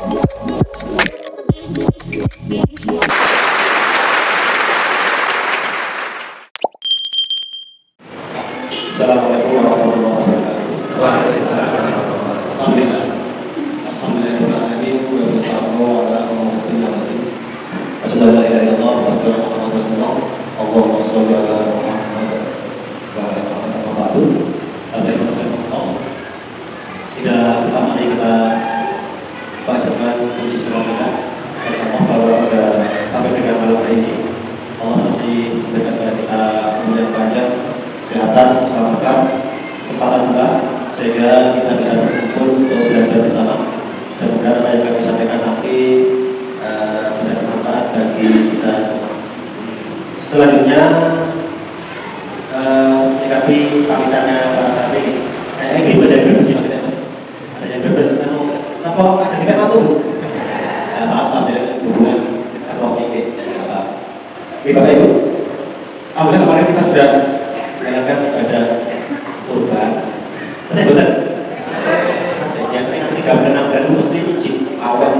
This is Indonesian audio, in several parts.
Assalamualaikum warahmatullahi wabarakatuh. Waalaikumsalam. Alhamdulillah. Alhamdulillahirobbilalamin. Wa sallallahu ala Muhammadin. Asyhadu an la ilaha illallah wa asyhadu anna Muhammadan rasulullah. Allahumma shalli ala Muhammad wa ala ali Muhammad. Tidak lupa mari kita bacakan puji syukur kita kepada Allah bahwa ada sampai dengan malam hari ini Allah masih memberikan kepada kita umur yang panjang, kesehatan, keselamatan, kesempatan pula sehingga kita bisa berkumpul untuk belajar bersama. Dan mudah-mudahan apa yang kami sampaikan nanti bisa bermanfaat bagi kita semua. Selanjutnya menyikapi pamitannya para santri. Kayaknya gitu ada yang berbes sih, ada yang berbes. Kenapa aja kita apa tuh? Apa ya hubungan roh ini? Apa? Oke Bapak Ibu, alhamdulillah kemarin kita sudah menjalankan ibadah kurban. Saya betul. Biasanya nanti 36 dan mesti izin awal.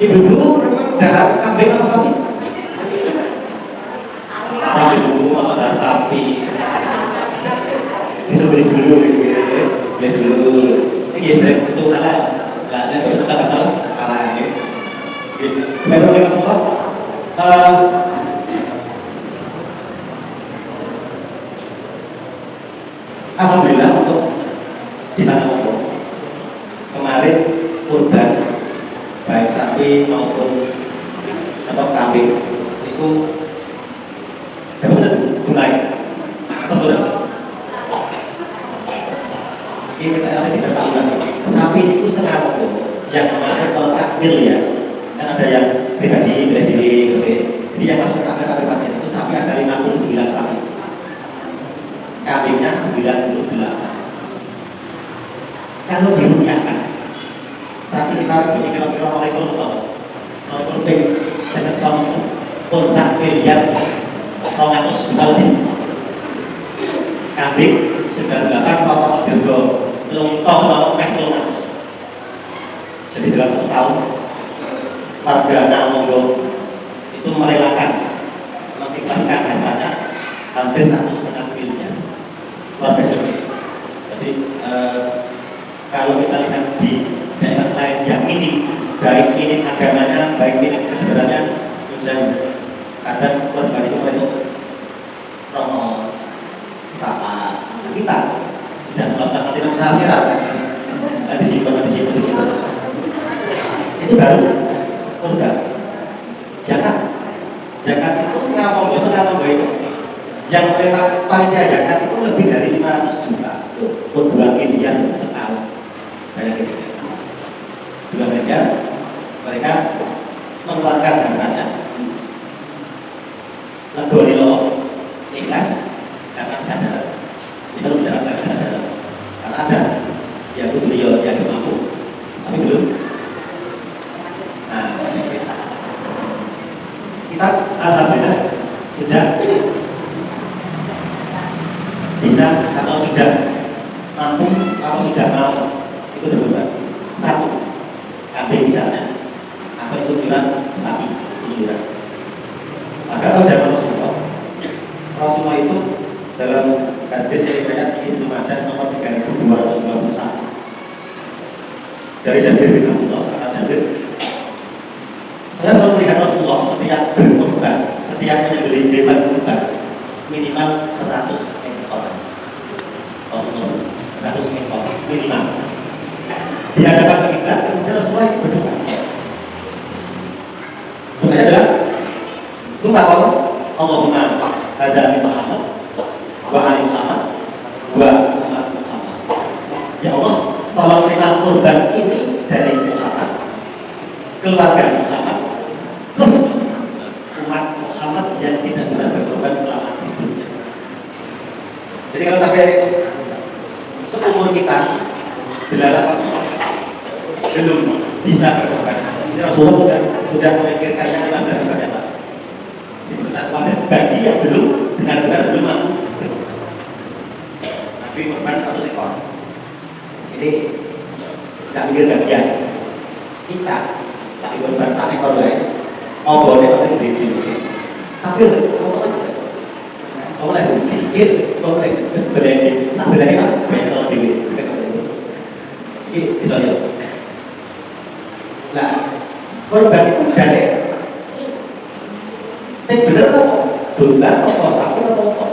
Ibu dulu darah kambing atau sapi? Ibu atau darah sapi? Ini beli dulu, beli dulu. Ini itu salah. Nggak ada itu kata salah, salah ini. Kemudian Allah. Alhamdulillah untuk di sana kemarin kurban baik sapi maupun atau kambing itu dapat tunai atau tidak? Ini kita ada bisa tahu sapi itu setengah yang masuk ke takmir ya, kan ada yang pribadi jadi yang masuk ke takmir pasien itu sapi ada 59 sapi. Kambingnya 98. Kalau dirupiahkan, sapi kita begini kira-kira mau penting dengan sombong pun sampai miliar 200 juta lebih. Kambing 98 potong dirgo lontong mau meh 200. Jadi dalam 1 tahun warga Namonggo itu merelakan mengikhlaskan hartanya hampir 1,5 miliar. Luar biasa. Jadi kalau kita lihat di daerah lain yang ini baik ini agamanya, baik ini kesadarannya, misalnya kadang korban itu romo apa kita tidak melakukan aktivitas akhirat disimpan itu baru korban. Zakat itu ngomong itu yang mereka panitia zakat itu lebih dari 500 juta untuk 2 miliar setahun. Kayak gitu. 2 miliar mereka mengeluarkan hartanya. Ledorilo ikhlas karena sadar. Kita bicara karena sadar. Karena ada yang beliau yang mampu, tapi belum. Nah, kita alhamdulillah sudah bisa atau sudah mampu atau sudah mau itu berubah. 1 kambing misalnya atau itu kira sapi tujuan. Padahal zaman Rasulullah itu dalam hadis yang riwayat Ibnu Majah nomor 3221 dari Jabir bin Abdullah kata Jabir, saya selalu melihat Rasulullah setiap berkurban, setiap menyembelih hewan kurban minimal 100 ekor. Rasulullah 100 ekor minimal. Di hadapan kita kemudian Rasulullah berdoa. Doanya adalah doa Allah, Allahumma hadani Muhammad wa ali Muhammad wa umat Muhammad. Ya Allah, tolong terima kurban ini dari Muhammad, keluarga Muhammad, plus umat Muhammad yang tidak bisa berkorban selama hidupnya. Jadi kalau sampai seumur kita belum bisa berkorban, ini Rasulullah sudah memikirkan yang lebih banyak. Bagi yang belum benar-benar belum mampu Nabi korban 1 ekor ini tidak mikir bagian kita tapi korban sampai korban oh boleh tapi begini tapi kamu lagi pikir kamu lagi berani tak berani mas main kalau dewi ini bisa lihat nah korban itu jadi saya benar kok bukan kok sapi atau kok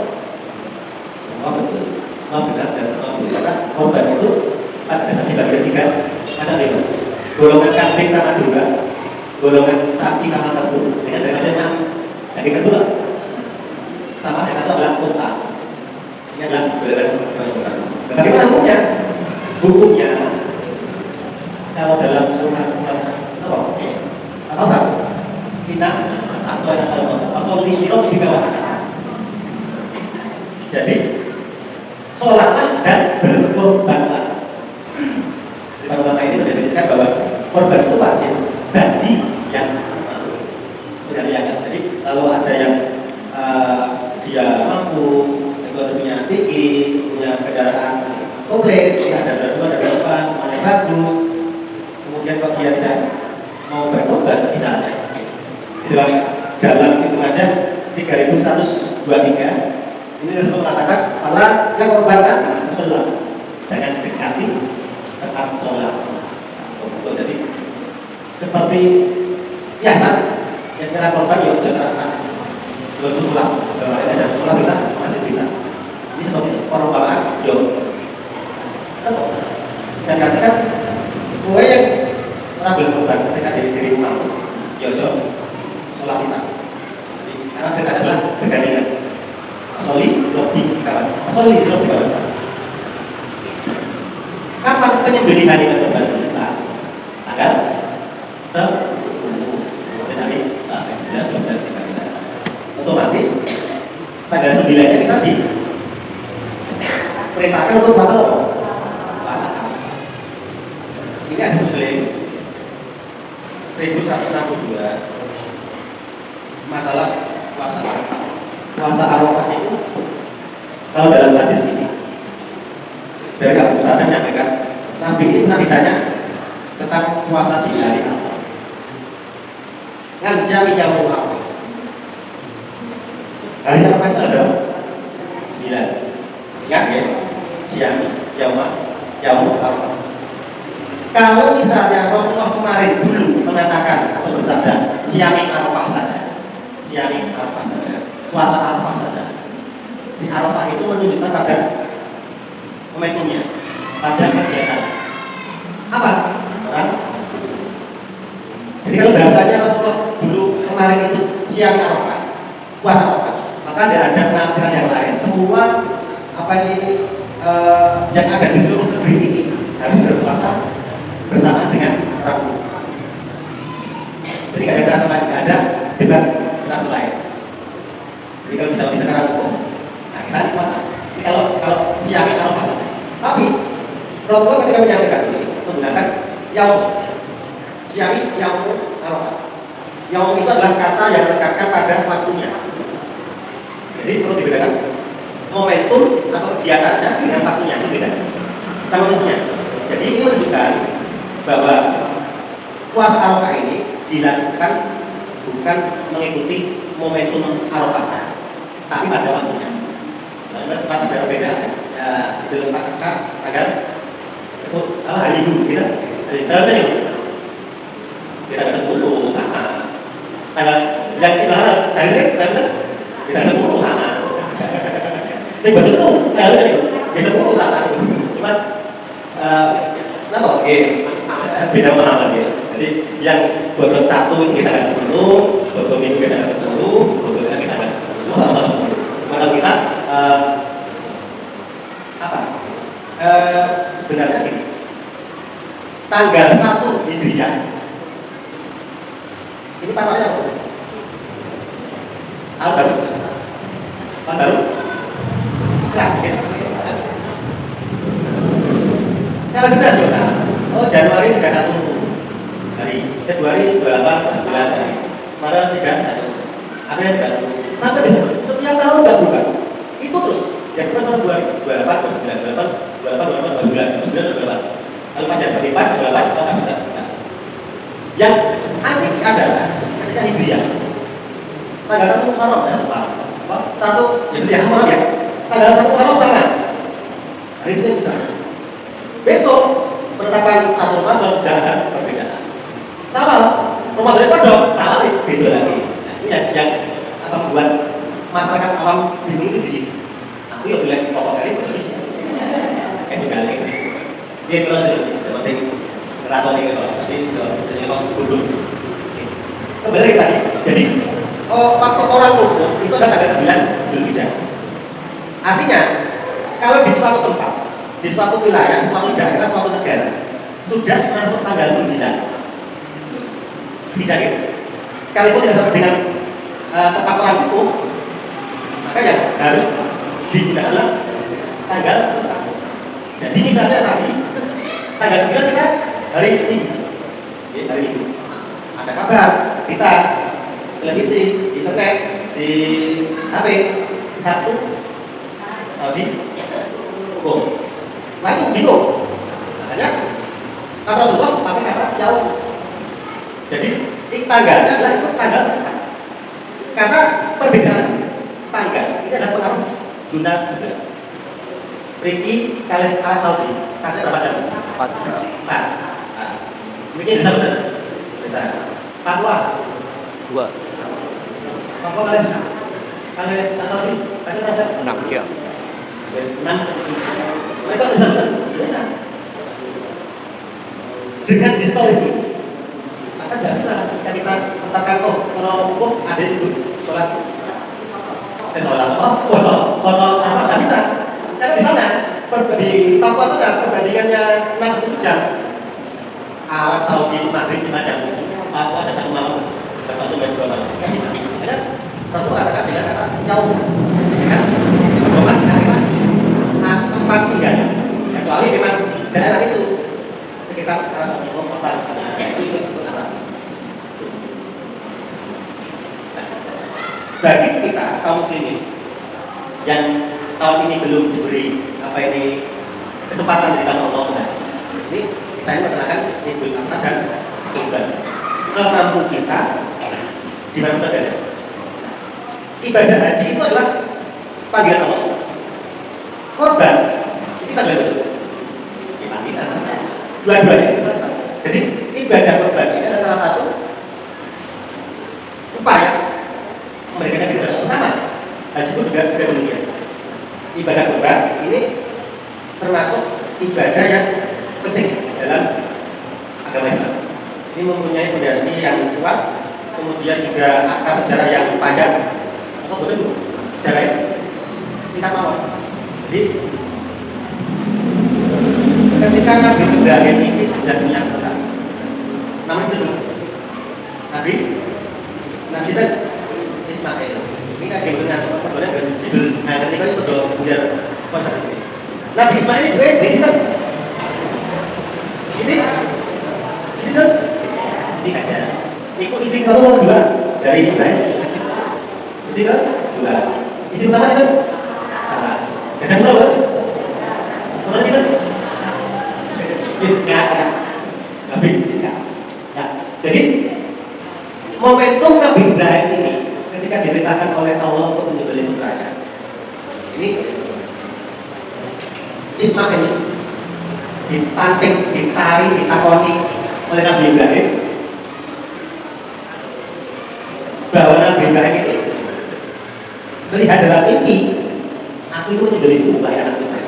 semua betul semua benar dan semua betul karena korban itu ada dibagi tiga ada lima golongan kambing sama domba golongan sapi sama kebo dengan macam yang kedua sama yang satu adalah kota ini adalah golongan bagaimana hukumnya kalau dalam surat apa kita atau lisirok di bawah jadi sholatlah dan berkorbanlah di ulama ini mendefinisikan bahwa korban itu wajib bagi yang jadi kalau ada yang dia mampu ekonominya tinggi punya kendaraan komplit ada dua ada depan semuanya bagus kemudian kalau dia tidak mau berkorban misalnya dalam dalam itu aja 3123 ini Rasul mengatakan Allah yang korbankan sholat jangan dekati tetap sholat jadi seperti biasa yang kira korban ya sudah terasa belum sholat ada sholat bisa masih bisa ini seperti orang bawaan yo saya katakan gue yang pernah berkorban ketika diri mau yo sholat bisa karena mereka adalah bergandingan soli lebih kawan soli lebih kawan kapan penyembelihan itu kembali kita tanggal 10 hari otomatis tanggal 9 nya kita di perintahkan untuk pasal ini ada muslim 1162 masalah puasa Arafah itu kalau dalam hadis ini dari Abu Sa'ad menyampaikan Nabi itu pernah ditanya tentang puasa di hari Arafah kan siapa yang mau apa hari Arafah itu ada 9 ingat ya siang jauh Arafah kalau misalnya Rasulullah kemarin dulu mengatakan atau bersabda siang Arafah saja siang Arafah saja puasa Arafah saja di Arafah itu menunjukkan pada momentumnya pada kegiatan apa? Orang jadi kalau bahasanya Rasulullah dulu kemarin itu siang Arafah puasa Arafah maka tidak ada penafsiran yang lain semua apa ini yang ada di seluruh negeri ini harus berpuasa bersama dengan Rabu jadi tidak ada lain tidak ada debat penafsir lain jadi kalau bisa sekarang nah kita puasa kalau siang Arafah saja tapi Rasulullah ketika menyampaikan ini menggunakan yaum siang yaum Arafah yaum itu adalah kata yang dilekatkan pada waktunya jadi perlu dibedakan momentum atau kegiatannya dengan waktunya itu beda sama waktunya jadi ini menunjukkan bahwa puasa Arafah ini dilakukan bukan mengikuti momentum Arafah tapi pada waktunya karena sempat ada beda di dalam kata agar itu hari itu kita dari kita sebut sama tanggal yang kita harap saya sering kita sebut sama saya betul kalau kita sebut sama cuma kenapa beda pemahaman ya jadi yang botol 1 kita nggak 10 botol minggu kita nggak 10 botol kita nggak 10 semua sama kalau kita sebenarnya gini tanggal 1 Hijriah ini patokannya apa? Tahun baru? Selagi kalau kita sudah Januari 31 hari Februari 28 bulan hari Maret 31 April 31 sampai Desember setiap tahun nggak berubah itu terus yang kita tahun 28 29 28 bulan 29 kalau panjang berlipat 28 kita nggak bisa Yang antik adalah ketika Hijriah tanggal 1 Muharram ya, satu ya Muharram ya, tanggal 1 Muharram sama hari Senin bisa. Besok penetapan 1 Ramadan sudah ada perbedaan. Sama Ramadan pondok sama beda lagi. Nah, ini yang apa membuat masyarakat awam bingung itu di sini. Aku ya bilang pokok kali Indonesia. Kayak kali ini. Dia kalau yang penting keraton ini kalau tadi jadi orang bodoh. Kembali tadi. Jadi waktu orang lumpuh itu ada tanggal 9 Zulhijjah. Artinya kalau di suatu tempat, di suatu wilayah, di suatu daerah, suatu negara sudah masuk tanggal 9 bisa gitu. Sekalipun tidak sama dengan ketetapan hukum, maka yang harus digunakan adalah tanggal 9. Jadi misalnya tadi tanggal 9 kita hari Minggu, hari Minggu. Ada kabar, kita televisi, internet, di HP, satu di hukum. Nah itu bingung. Makanya kata Rasulullah pakai kata jauh. Jadi tanggalnya adalah itu tanggal sekitar. Karena perbedaan tanggal ini adalah pengaruh zona juga. Ricky kalian Arab Saudi kasih berapa jam? 4. Nah, mungkin bisa benar. Bisa. Papua 2. Papua kalian Arab Saudi kasih berapa jam? 6 jam. 6. Mereka bisa benar. Bisa. Dengan historis ini, maka tidak bisa ketika kita katakan kalau hukum ada itu sholat apa? Sholat apa? Tidak bisa. Karena di sana di Papua sana perbandingannya 6 jam. Arab Saudi itu maghrib 5 jam. Papua ada 1 malam, ada 1 jam 2 malam. Tidak bisa. Karena Rasulullah katakan bila kata jauh, kan? Berdoman kira-kira tempat tinggal. Kecuali memang daerah itu sekitar Arab Saudi kota sana itu Arab. Bagi kita kaum muslimin yang tahun ini belum diberi apa ini kesempatan dari Allah mengaji. Ini kita ini melaksanakan Idul Adha dan Kurban. Semampu kita di mana kita ada. Ibadah haji itu adalah panggilan Allah. Kurban ini panggilan Allah. Panggilan dua-duanya. Jadi ibadah kurban ini adalah salah satu upaya memberikan ibadah sama. Haji pun juga demikian. Ibadah kurban ini termasuk ibadah yang penting dalam agama Islam. Ini mempunyai fondasi yang kuat, kemudian juga akar sejarah yang panjang. Atau betul sejarah ini singkat mawar. Jadi ketika Nabi Ibrahim ini sudah punya kota, namanya itu Nabi Ismail. Ini kayak gimana? Sebenarnya judul ketika itu betul biar konsep ini. Nabi Ismail itu di situ. Ini kajian. Ikut istri kamu 2 dari Ibrahim. Istri kamu 2. Istri pertama itu dan berapa? Mana sih kan? Iska. Nabi Iska. Nah, jadi momentum Nabi Ibrahim ini ketika diperintahkan oleh Allah untuk menyembelih putranya. Ini Ismail ditanting, ditarik, ditakoni oleh Nabi Ibrahim bahwa Nabi Ibrahim ini melihat dalam mimpi, aku itu menyembelihmu wahai anak Ismail.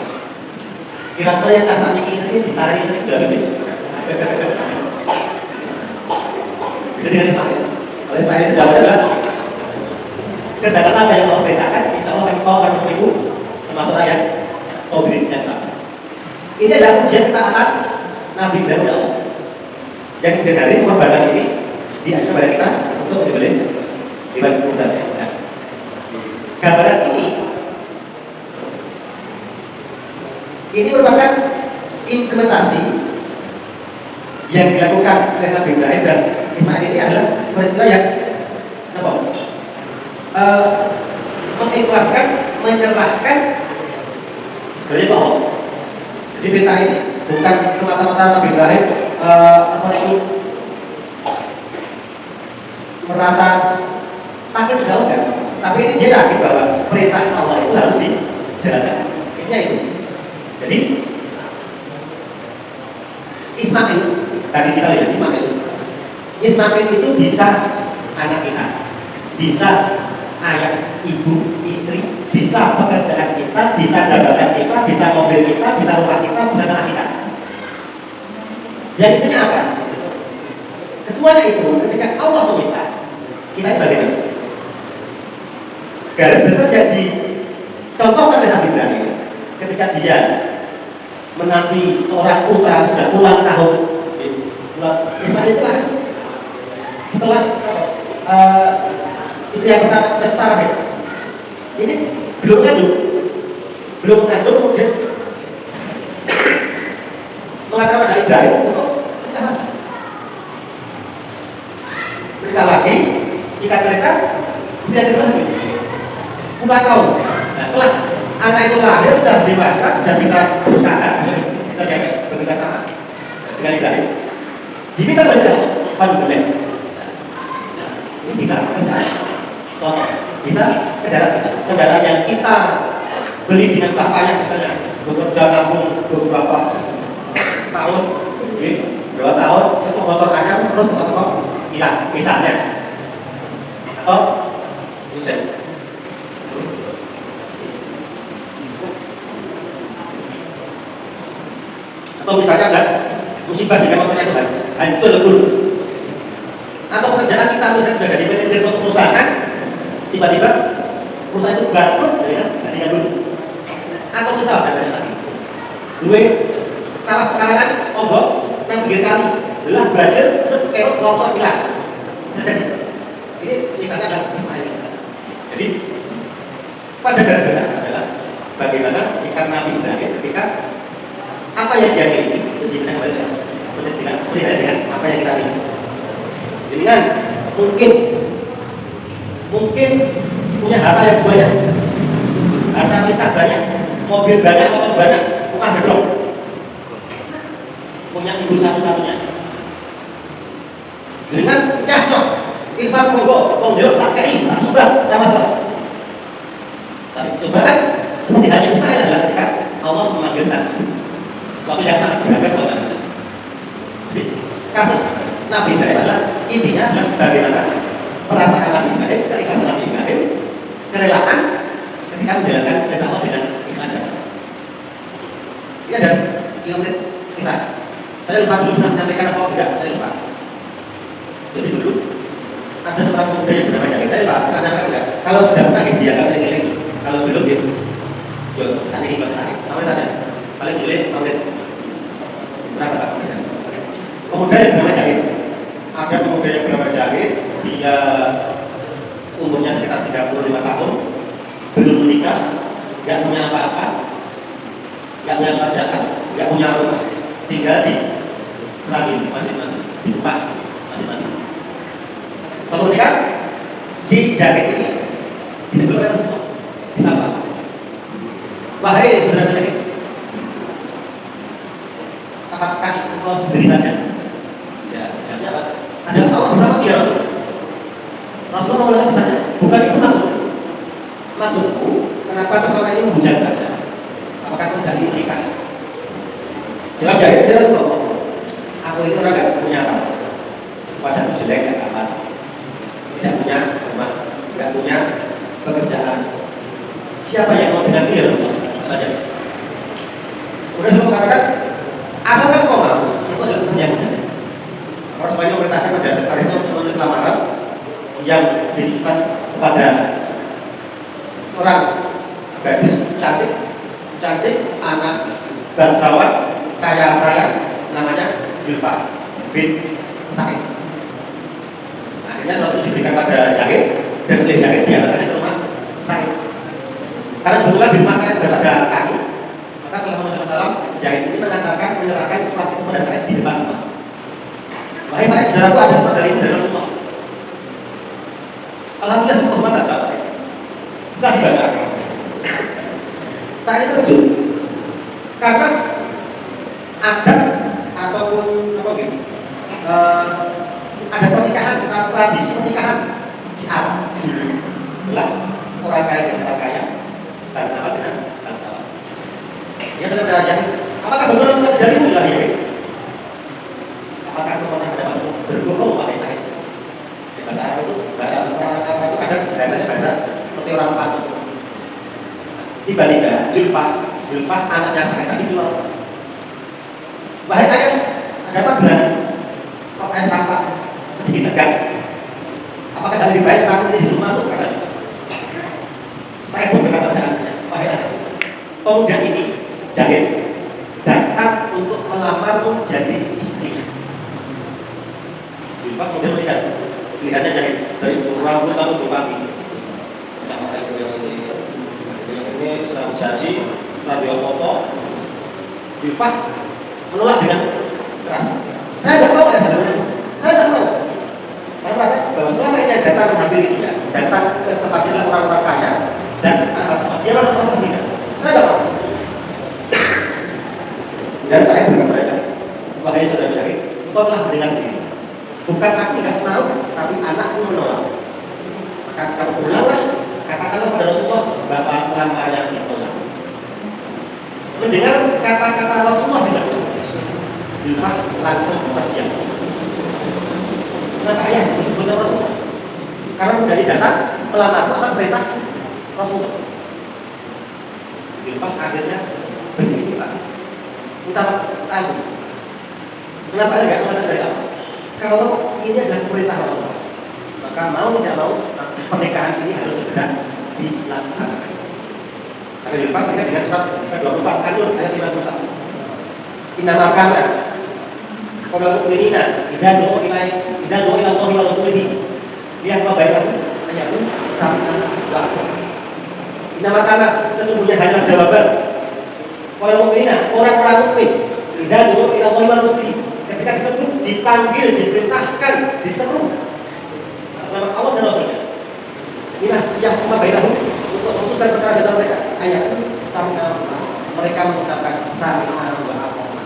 Kira-kira yang kasar ini ditarik itu dalam mimpi. Itu dengan Ismail. Oleh Ismail jawab adalah kerjakan apa yang Allah perintahkan, insya Allah kau akan mengibu termasuk ayat sobirin yang sama. Ini adalah ujian ketaatan Nabi Ibrahim ya Allah. Yang dari pengorbanan ini diajar kepada kita untuk menyembelih ibadah kurban. Nah, gambaran ini merupakan implementasi yang dilakukan oleh Nabi Ibrahim dan Ismail ini adalah peristiwa yang mengikhlaskan, menyerahkan sebenarnya Allah. Jadi perintah ini bukan semata-mata Nabi Ibrahim merasa takut sudah enggak, tapi ini dia yakin bahwa perintah Allah itu harus dijalankan. Intinya itu. Jadi Ismail, tadi kita lihat Ismail itu bisa anak kita, bisa ayah, ibu, istri, bisa pekerjaan kita, bisa jabatan kita, bisa mobil kita, bisa rumah kita, bisa tanah kita. Jadi intinya apa? Kesemuanya itu ketika Allah meminta, kita ini bagaimana? Garis besar jadi contohkan oleh Nabi Ibrahim ketika dia menanti seorang putra sudah puluhan tahun. Ismail itu lahir setelah istri yang pertama Sarah ini belum mengandung kemudian mengatakan pada Ibrahim untuk secara menikah lagi. Singkat cerita istri yang kedua puluhan tahun. Nah, setelah anak itu lahir sudah dewasa, sudah bisa berusaha, bisa bekerja sama dengan Ibrahim. Diminta oleh Allah, alhamdulillah. Ini bisa contoh, bisa kendaraan yang kita beli dengan susah payah misalnya bekerja nabung beberapa tahun, berapa tahun itu motor aja terus motor hilang misalnya, atau bisa atau misalnya enggak musibah dengan motornya itu hancur lebur, atau kerjaan kita misalnya sudah jadi manajer suatu perusahaan tiba-tiba perusahaan itu bangkrut ya kan dulu, atau misalnya dari tadi gue sawah pekarangan ombok yang pinggir kali belah banjir terus keok longsor hilang. Ini misalnya adalah Ismail. Jadi pada garis besar adalah bagaimana sikap Nabi Ibrahim ketika apa yang dia miliki itu kita kembali dengan apa yang kita miliki. Dengan mungkin punya harta yang banyak, harta kita banyak, mobil banyak, motor banyak, bukan gedung, punya ibu satu-satunya. Dengan nyahno, infak monggo, tak kei, tak sudah, tidak masalah. Tapi coba kan seperti hanya Ismail adalah ketika Allah memanggil saya. Suatu yang sangat beragam orang. Jadi kasus Nabi Ibrahim adalah intinya adalah bagaimana perasaan Nabi Ibrahim, keikhlasan Nabi Ibrahim, kerelaan ketika menjalankan perintah Allah dengan ikhlas. Ini ada 3 menit kisah. Saya lupa dulu menyampaikan apa enggak, saya lupa. Jadi dulu ada seorang pemuda yang bernama Jami. Saya lupa pernah enggak. Kalau sudah pernah dia akan eling. Kalau belum dia, jual tadi ikut tadi. Apa saja? Paling boleh pamit. Berapa? Pemuda yang bernama Jahid. Ada pemuda yang bernama Jahid, dia umurnya sekitar 35 tahun, belum menikah, nggak punya apa-apa, nggak punya pekerjaan, nggak punya rumah, tinggal di Serangin, masing-masing, di rumah, masing-masing. Suatu ketika, si Jahid ini ditegur oleh semua, disapa. Wahai saudara Jahid, apakah engkau sendiri saja? Ya, jawabnya apa? Ada tahu bersama dia Rasulullah mulai bertanya, bukan itu maksudku, kenapa pesona ini membujang saja? Apakah itu dari menikah? Jawab dari dia, aku itu orang gak punya apa, wajahku jelek, gak apa, tidak punya rumah, gak punya pekerjaan. Siapa yang mau dengan dia? Tanya. Kemudian saya mengatakan, asalkan kau mau, itu adalah penyambungan. Orang semuanya memerintahkan pada sekali itu untuk menulis lamaran yang ditujukan kepada seorang gadis cantik, anak bangsawan, kaya, namanya Yulfa bin Sa'id. Akhirnya suatu diberikan pada Jahid, dan oleh Jahid diantaranya ke rumah Sa'id. Karena kebetulan di rumah Sa'id sudah ada kaki, maka setelah Muhammad SAW, Jahid ini menyerahkan surat itu pada Sa'id di depan rumah. Wahai saya, saudaraku, ada surat dari Rasulullah. Alhamdulillah semua tak jawab. Sudah dibaca. Saya terkejut karena adat ataupun apa gitu Ada pernikahan, tradisi pernikahan di Arab dulu. Itulah orang kaya dengan orang kaya, bangsawan dengan bangsawan. Ya benar aja. Apakah betul terjadi juga ya? Apakah pernah ada waktu berbohong pakai saya? Di bahasa Arab itu, orang Arab itu kadang bahasanya bahasa seperti orang patut. Tiba-tiba Julfah anaknya saya tadi keluar. Wahai ayah, ada apa benar? Kok ayah tampak sedikit tegang? Apakah lebih baik kamu ini disuruh masuk? Katanya. Saya pun berkata pada anaknya, wahai ayah, pemuda ini jahit datang untuk melamarmu jadi istri. Julfah kemudian melihatnya jahit dari curang sampai Jumati. Ini sedang janji, radio foto. Julfah menolak dengan keras. Saya tidak mau ada menangis. Saya tidak mau. Saya merasa bahwa selama ini datang menghampiri dia, datang ke tempat dia orang-orang kaya dan dia harus merasa tidak. Saya tidak mau. Dan saya berkata mereka, wahai saudara jahit, engkau telah mendengar sendiri. Bukan aku tidak mau, tapi anakku menolak. Maka kamu pulanglah, katakanlah pada Rasulullah, bapak lama yang ditolak. Mendengar kata-kata Rasulullah bisa Julfah langsung terdiam. Kenapa ayah sebut-sebutnya Rasulullah? Karena dari datang melamar atas perintah Rasulullah. Julfah akhirnya beristighfar. Minta tahu. Kenapa enggak mengalah dari awal? Kalau ini adalah perintah Rasulullah, maka mau tidak mau pernikahan ini harus segera dilaksanakan. Karena Julfah terikat dengan surat 24 An-Nur ayat 51. Inna makana qawlul mu'minina idza du'u ila Allahi wa rasulihi liyahkuma bainahum ayatun sami'an wa ata'na. Inna makana sesungguhnya hanya jawaban qawlul mu'minina orang-orang mukmin idza du'u ila Allahi wa rasulihi ketika disebut, dipanggil, diperintahkan, diseru atas nama Allah dan Rasulnya. Inilah liyahkuma bainahum untuk memutuskan perkara dalam mereka. Ayatun sami'an wa ata'na. Mereka mengucapkan sami'an wa ata'na.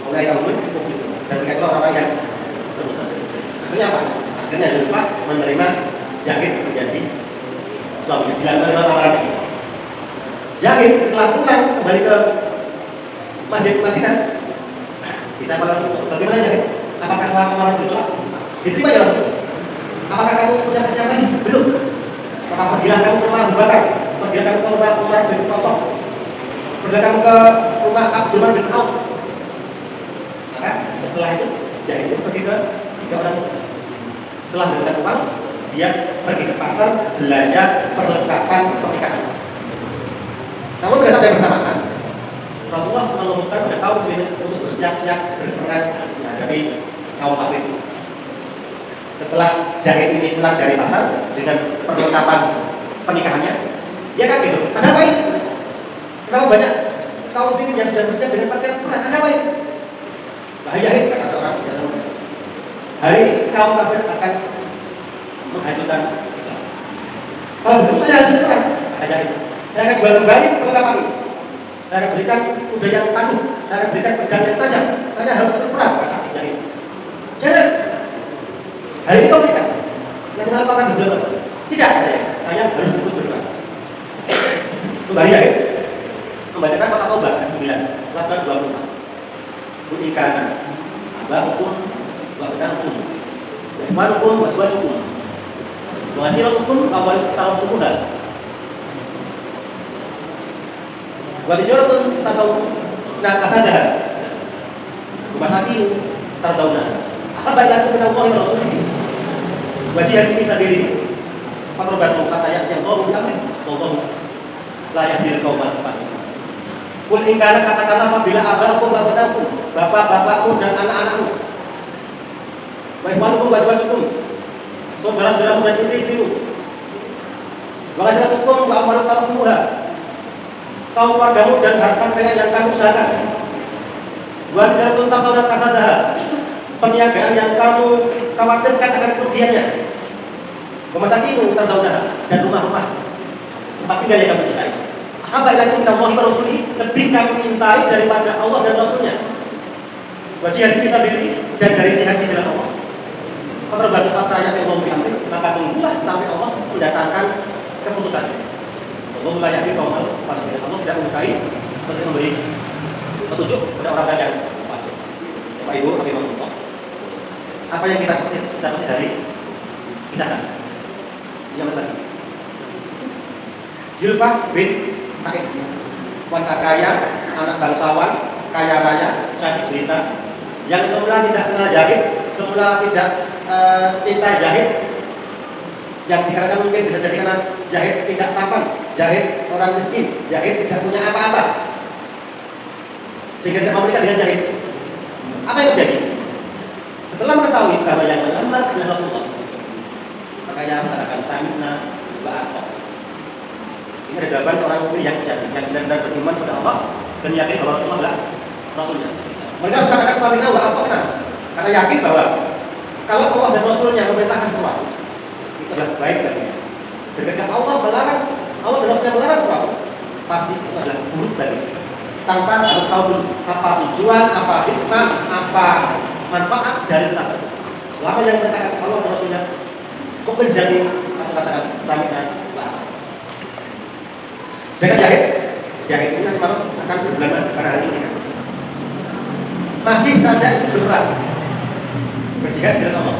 Mulai tahun itu dan mereka orang-orang yang akhirnya apa? Akhirnya Julfah menerima Jahit menjadi suaminya. Bila menerima lamaran ini, Jahit setelah pulang kembali ke Masjid Madinah, bisa bagaimana Jahit? Apakah lamaran ditolak? Diterima ya Rasul? Apakah kamu punya kesiapan? Belum. Apakah pergilah kamu ke rumah Abu Bakar? Pergilah kamu ke rumah Umar bin Khattab? Pergilah kamu ke rumah Abdurrahman bin Auf? Maka setelah itu Jahit itu pergi ke 3 orang. Setelah mendapatkan uang, dia pergi ke pasar belanja perlengkapan pernikahan. Namun pada saat yang bersamaan, Rasulullah mengumumkan pada kaum muslimin untuk bersiap-siap berperang menghadapi kaum kafir. Setelah Jahit ini pulang dari pasar dengan perlengkapan pernikahannya, dia kaget. Ada apa ini? Kenapa banyak kaum muslimin yang sudah bersiap dengan pakaian perang? Ada apa ini? Wahai Jahit, kata seorang hari ini kaum kafir akan menghancurkan Islam. Kalau begitu saya harus perang, kata Jahit. Saya akan jual kembali perlengkapan ini. Saya akan berikan kuda yang tangguh. Saya akan berikan pedang yang tajam. Saya harus ikut perang, kata Jahit. Jangan. Hari ini kau tidak. Yang kenal pakai berdoa. Tidak, saya harus ikut berdoa. Kembali Jahit membacakan kata Taubah 9, surat 24. Kunikana, abahukum, wabnahukum, wahmanukum, waswajukum, wasirukum, awalitahukumullah, wadijoratun tasawuf, nakasadah, kumasakiyu, tardawna, akabayakum minallahi wa rasulihi, wajihan bisa diri, patrobasu katanya yang tahu kami, tahu layak diri kaum fasik. Kul ingkana katakanlah apabila abakum wa abnakum, bapak-bapakmu dan anak-anakmu, wa ikhwanukum wa azwajukum, saudara-saudaramu dan istri-istrimu, wa ghasiratukum wa amwalukum tarfumuha, kaum keluargamu dan harta kaya yang kamu usahakan, wa tijaratun tasawwur kasadaha, perniagaan yang kamu khawatirkan akan kerugiannya, wa masakinu tardawna, dan rumah-rumah tempat tinggal yang kamu cintai. Apa ilakum minallahi wa rasulihi, lebih kamu cintai daripada Allah dan Rasulnya. Wa jihad fi sabilillah dan dari jihad di jalan Allah. Penerbangan kata ayat yang membihamdi, maka tunggulah sampai Allah mendatangkan keputusan. Allah mulai yakin kaum fasik. Allah tidak menyukai untuk memberi petunjuk kepada orang-orang yang fasik. Bapak Ibu, rahimahullah. Apa yang kita bisa petik dari kisah yang tadi? Julfah bin Sa'id, wanita kaya, anak bangsawan, kaya raya, cantik cerita, yang semula tidak kenal jahit, semula tidak cinta jahit, yang dikatakan mungkin bisa jadi karena jahit tidak tampan, jahit orang miskin, jahit tidak punya apa-apa, sehingga tidak mau menikah dengan jahit. Apa yang terjadi? Setelah mengetahui bahwa yang melamar adalah Rasulullah, maka ia mengatakan sami'na wa ata'na. Ini ada jawaban seorang mukmin yang sejati, yang benar-benar beriman kepada Allah dan yakin bahwa Rasulullah adalah Rasulnya. Mereka katakan sami'na wa ata'na karena yakin bahwa kalau Allah dan Rasulnya memerintahkan sesuatu, itu adalah baik baginya. Dan ketika Allah melarang, Allah dan Rasulnya melarang sesuatu, pasti itu adalah buruk baginya. Tanpa harus tahu dulu apa tujuan, apa hikmah, apa manfaat dari kita. Selama yang memerintahkan Allah dan Rasulnya, mukmin sejati, aku katakan sami'na wa ata'na. Sedangkan jahit ini nanti malam akan berbulan pada hari ini kan. Masih saja itu berat berjihad di jalan Allah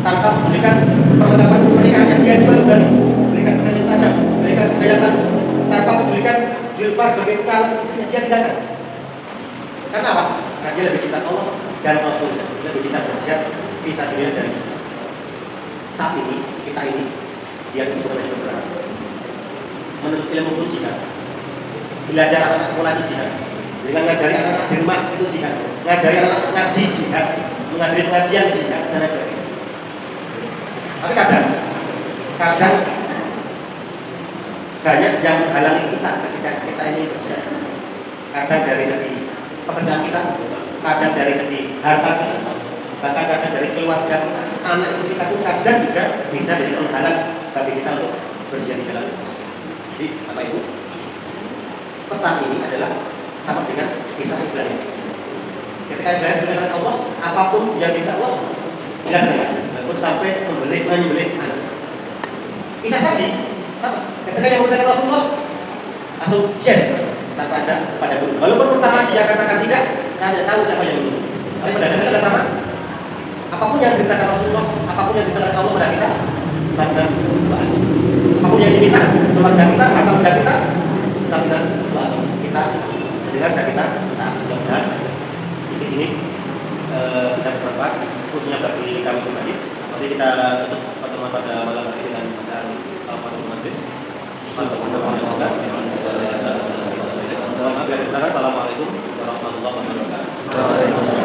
tanpa memberikan perlengkapan pernikahan yang dia jual beli, berikan perlengkapan tajam, berikan perlengkapan tanpa memberikan jilbab sebagai calon istri dia tidak kan. Karena apa? Karena dia lebih cinta Allah dan Rasulnya, lebih cinta berjihad bisa dilihat dari saat ini kita ini dia itu bukan hanya berat. Menurut ilmu pun jihad, belajar anak sekolah itu jihad, dengan ngajari anak di rumah itu jihad, ngajari anak ngaji jihad, menghadiri pengajian jihad dan lain sebagainya. Tapi kadang banyak yang menghalangi kita ketika kita ini berjihad. Kadang dari segi pekerjaan kita, kadang dari segi harta kita, bahkan kadang dari keluarga kita, anak istri kita itu kadang juga bisa jadi penghalang bagi kita untuk berjihad di jalan. Jadi, Bapak Ibu, pesan ini adalah sama dengan kisah Ibrahim. Ketika Ibrahim berkata Allah, apapun yang tidak Allah, dilaksanakan. Lalu sampai menyembelih anak. Kisah tadi, sama. Ketika yang mengatakan Rasulullah, langsung yes, tanpa ada pada guru. Walaupun pertama dia katakan tidak, saya tidak tahu siapa yang guru. Tapi pada dasarnya adalah sama. Apapun yang diberitakan Rasulullah, apapun yang diberitakan Allah pada kita, sabda doa. Apapun yang diminta keluarga kita, harta benda kita, sabda doa. Kita mendengar dan kita mudah-mudahan ini bisa bermanfaat khususnya bagi kami pribadi. Nanti kita tutup pertemuan pada malam hari dengan bacaan Al-Fatihah Majlis. Assalamualaikum warahmatullahi wabarakatuh.